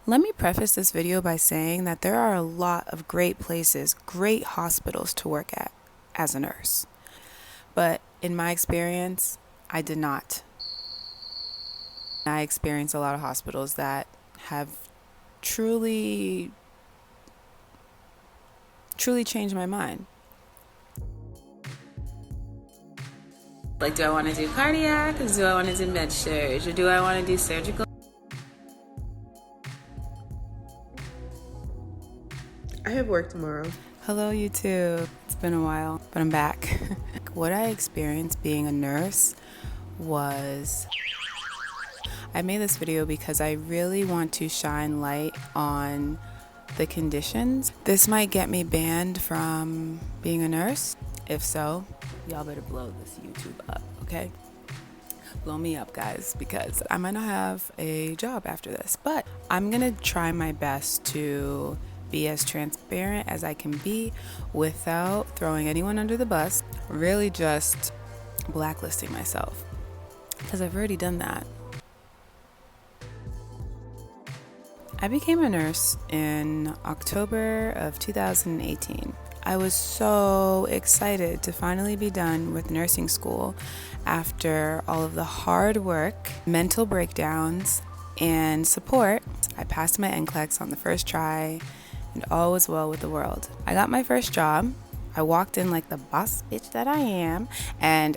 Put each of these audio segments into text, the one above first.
Let me preface this video by saying that there are a lot of great places, great hospitals to work at as a nurse. But in my experience, I did not. I experienced a lot of hospitals that have truly changed my mind. Like, do I want to do cardiac? Or do I want to do med surg? Or do I want to do surgical? I have work tomorrow. Hello, YouTube. It's been a while, but I'm back. What I experienced being a nurse was... I made this video because I really want to shine light on the conditions. This might get me banned from being a nurse. If so, y'all better blow this YouTube up, okay? Blow me up, guys, because I might not have a job after this. But I'm gonna try my best to be as transparent as I can be without throwing anyone under the bus, really just blacklisting myself, because I've already done that. I became a nurse in October of 2018. I was so excited to finally be done with nursing school after all of the hard work, mental breakdowns, and support. I passed my NCLEX on the first try, and all was well with the world. I got my first job. I walked in like the boss bitch that I am and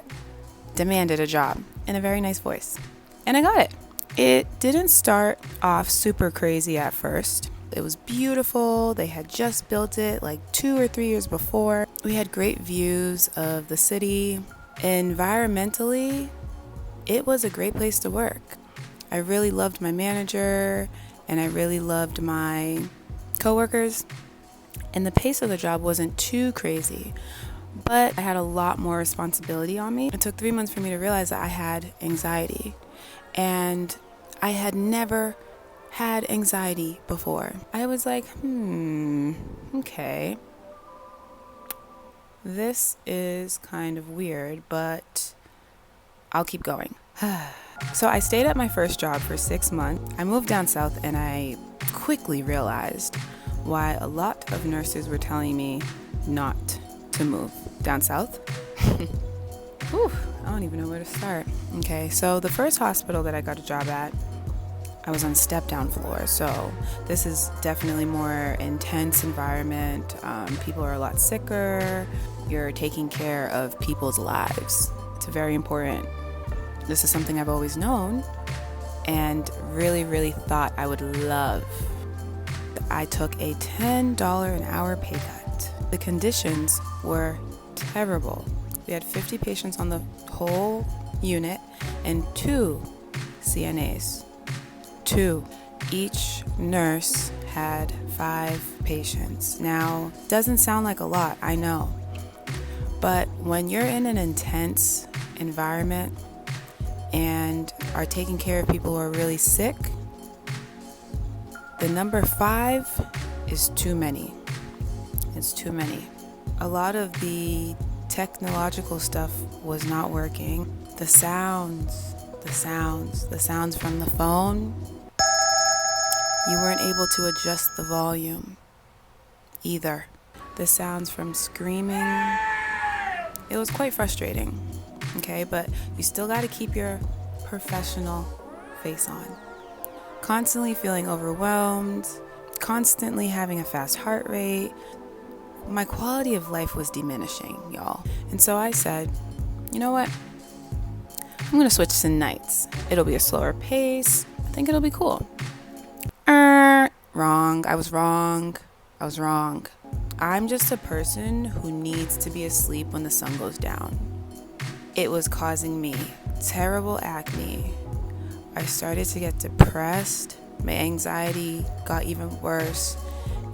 demanded a job in a very nice voice. And I got it. It didn't start off super crazy at first. It was beautiful. They had just built it like 2 or 3 years before. We had great views of the city. Environmentally, it was a great place to work. I really loved my manager and I really loved my coworkers, and the pace of the job wasn't too crazy, but I had a lot more responsibility on me. It took 3 months for me to realize that I had anxiety, and I had never had anxiety before. I was like, okay, this is kind of weird, but I'll keep going. So I stayed at my first job for 6 months. I moved down south and I quickly realized why a lot of nurses were telling me not to move down south. Whew, I don't even know where to start. Okay, so the first hospital that I got a job at, I was on step down floor, so this is definitely more intense environment. People are a lot sicker. You're taking care of people's lives. It's very important. This is something I've always known and really thought I would love. I took a $10 an hour pay cut. The conditions were terrible. We had 50 patients on the whole unit and 2 CNAs. 2. Each nurse had 5 patients. Now, doesn't sound like a lot, I know. But when you're in an intense environment and are taking care of people who are really sick, the number 5 is too many. It's too many. A lot of the technological stuff was not working. The sounds from the phone, you weren't able to adjust the volume either. The sounds from screaming, it was quite frustrating, okay? But you still got to keep your professional face on. Constantly feeling overwhelmed, constantly having a fast heart rate. My quality of life was diminishing, y'all. And so I said, you know what? I'm gonna switch to nights. It'll be a slower pace. I think it'll be cool. Wrong. I was wrong. I'm just a person who needs to be asleep when the sun goes down. It was causing me terrible acne. I started to get depressed. My anxiety got even worse.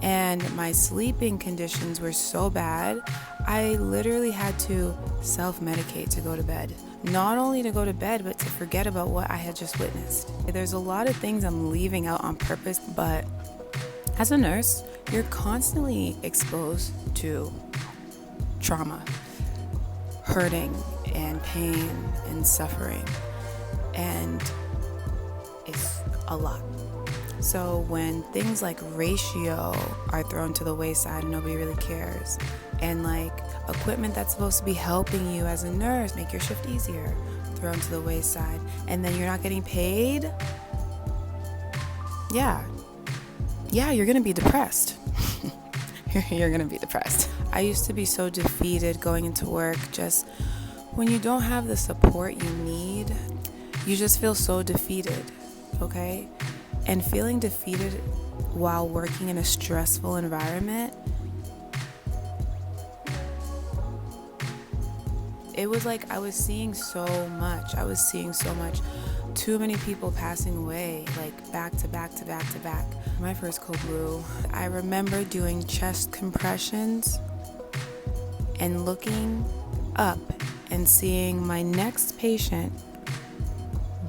And my sleeping conditions were so bad, I literally had to self-medicate to go to bed. Not only to go to bed, but to forget about what I had just witnessed. There's a lot of things I'm leaving out on purpose, but as a nurse, you're constantly exposed to trauma, hurting, and pain, and suffering. And it's a lot. So when things like ratio are thrown to the wayside and nobody really cares, and like equipment that's supposed to be helping you as a nurse make your shift easier thrown to the wayside, and then you're not getting paid, yeah, you're gonna be depressed. You're gonna be depressed. I used to be so defeated going into work. Just when you don't have the support you need, you just feel so defeated, okay? And feeling defeated while working in a stressful environment, it was like I was seeing so much. Too many people passing away, like back to back to back to back. My first cold blue, I remember doing chest compressions and looking up and seeing my next patient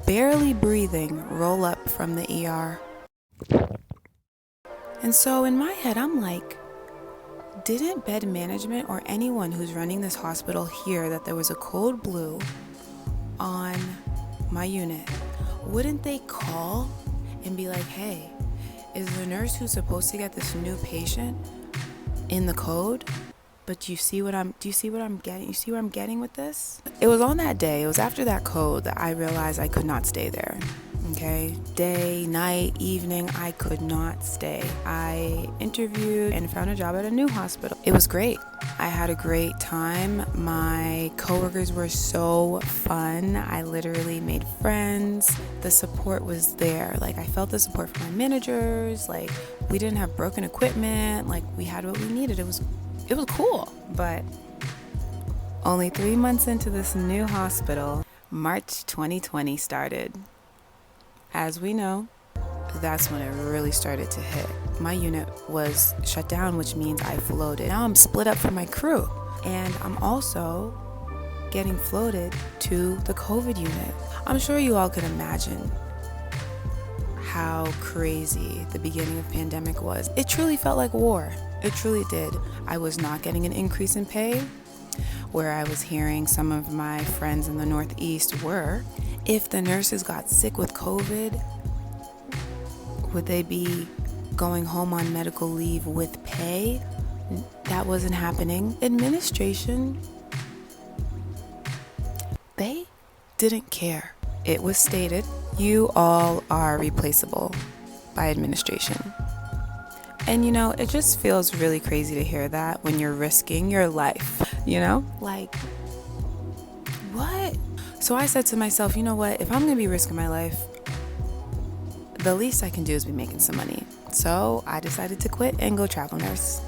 barely breathing roll up from the ER. And so in my head, I'm like, didn't bed management or anyone who's running this hospital hear that there was a code blue on my unit? Wouldn't they call and be like, hey, is the nurse who's supposed to get this new patient in the code? But do you see what I'm getting? You see where I'm getting with this? It was on that day, it was after that code that I realized I could not stay there. Okay, day, night, evening, I could not stay. I interviewed and found a job at a new hospital. It was great. I had a great time. My coworkers were so fun. I literally made friends. The support was there. Like, I felt the support from my managers. Like, we didn't have broken equipment. Like, we had what we needed. It was cool. But only 3 months into this new hospital, March 2020 started. As we know, that's when it really started to hit. My unit was shut down, which means I floated. Now I'm split up from my crew. And I'm also getting floated to the COVID unit. I'm sure you all can imagine how crazy the beginning of pandemic was. It truly felt like war. It truly did. I was not getting an increase in pay, where I was hearing some of my friends in the Northeast were. If the nurses got sick with COVID, would they be going home on medical leave with pay? That wasn't happening. Administration, they didn't care. It was stated, you all are replaceable by administration. And you know, it just feels really crazy to hear that when you're risking your life, you know? Like, what? So I said to myself, you know what? If I'm gonna be risking my life, the least I can do is be making some money. So I decided to quit and go travel nurse.